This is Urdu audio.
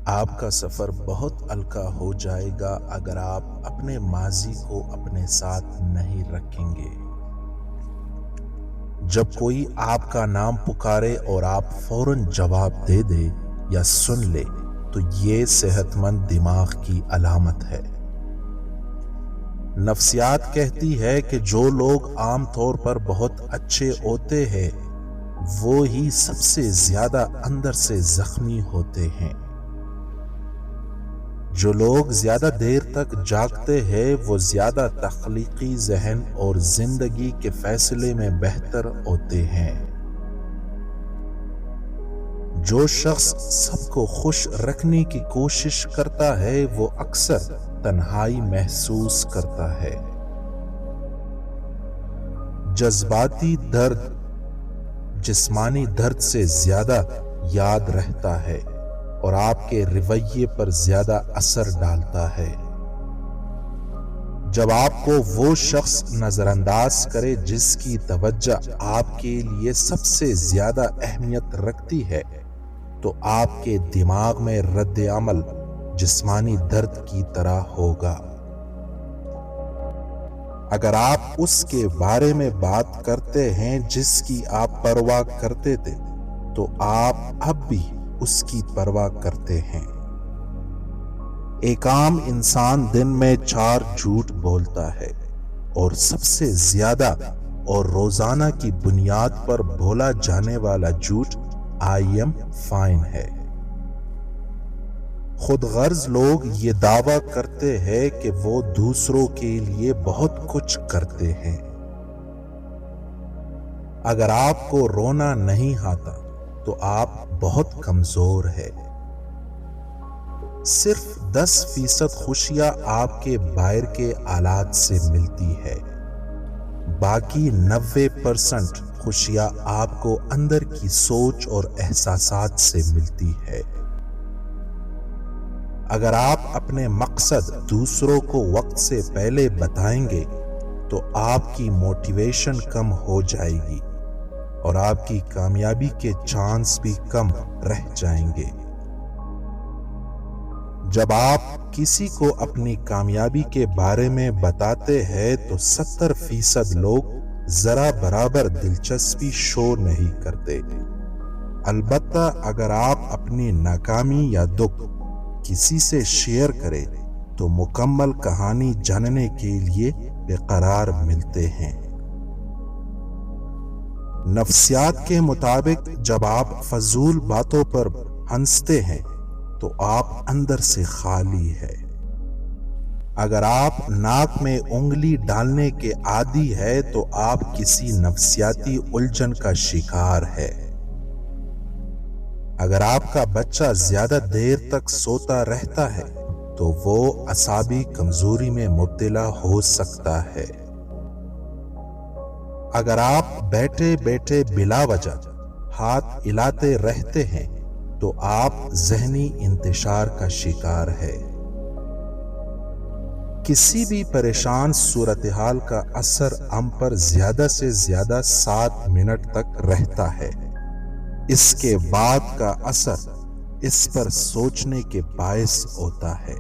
آپ کا سفر بہت ہلکا ہو جائے گا اگر آپ اپنے ماضی کو اپنے ساتھ نہیں رکھیں گے۔ جب کوئی آپ کا نام پکارے اور آپ فوراً جواب دے دے یا سن لے تو یہ صحت مند دماغ کی علامت ہے۔ نفسیات کہتی ہے کہ جو لوگ عام طور پر بہت اچھے ہوتے ہیں وہ ہی سب سے زیادہ اندر سے زخمی ہوتے ہیں۔ جو لوگ زیادہ دیر تک جاگتے ہیں وہ زیادہ تخلیقی ذہن اور زندگی کے فیصلے میں بہتر ہوتے ہیں۔ جو شخص سب کو خوش رکھنے کی کوشش کرتا ہے وہ اکثر تنہائی محسوس کرتا ہے۔ جذباتی درد جسمانی درد سے زیادہ یاد رہتا ہے اور آپ کے رویے پر زیادہ اثر ڈالتا ہے۔ جب آپ کو وہ شخص نظر انداز کرے جس کی توجہ آپ کے لیے سب سے زیادہ اہمیت رکھتی ہے تو آپ کے دماغ میں رد عمل جسمانی درد کی طرح ہوگا۔ اگر آپ اس کے بارے میں بات کرتے ہیں جس کی آپ پرواہ کرتے تھے تو آپ اب بھی اس کی پرواہ کرتے ہیں۔ ایک عام انسان دن میں 4 جھوٹ بولتا ہے اور سب سے زیادہ اور روزانہ کی بنیاد پر بولا جانے والا جھوٹ I am fine ہے۔ خود غرض لوگ یہ دعویٰ کرتے ہیں کہ وہ دوسروں کے لیے بہت کچھ کرتے ہیں۔ اگر آپ کو رونا نہیں آتا تو آپ بہت کمزور ہیں۔ صرف 10% خوشیاں آپ کے باہر کے آلات سے ملتی ہے، باقی 90% خوشیاں آپ کو اندر کی سوچ اور احساسات سے ملتی ہے۔ اگر آپ اپنے مقصد دوسروں کو وقت سے پہلے بتائیں گے تو آپ کی موٹیویشن کم ہو جائے گی اور آپ کی کامیابی کے چانس بھی کم رہ جائیں گے۔ جب آپ کسی کو اپنی کامیابی کے بارے میں بتاتے ہیں تو 70% لوگ ذرا برابر دلچسپی شو نہیں کرتے۔ البتہ اگر آپ اپنی ناکامی یا دکھ کسی سے شیئر کریں تو مکمل کہانی جاننے کے لیے بےقرار ملتے ہیں۔ نفسیات کے مطابق جب آپ فضول باتوں پر ہنستے ہیں تو آپ اندر سے خالی ہے۔ اگر آپ ناک میں انگلی ڈالنے کے عادی ہے تو آپ کسی نفسیاتی الجھن کا شکار ہے۔ اگر آپ کا بچہ زیادہ دیر تک سوتا رہتا ہے تو وہ اعصابی کمزوری میں مبتلا ہو سکتا ہے۔ اگر آپ بیٹھے بیٹھے بلا وجہ ہاتھ ہلاتے رہتے ہیں تو آپ ذہنی انتشار کا شکار ہے۔ کسی بھی پریشان صورتحال کا اثر ہم پر زیادہ سے زیادہ 7 منٹ تک رہتا ہے۔ اس کے بعد کا اثر اس پر سوچنے کے باعث ہوتا ہے۔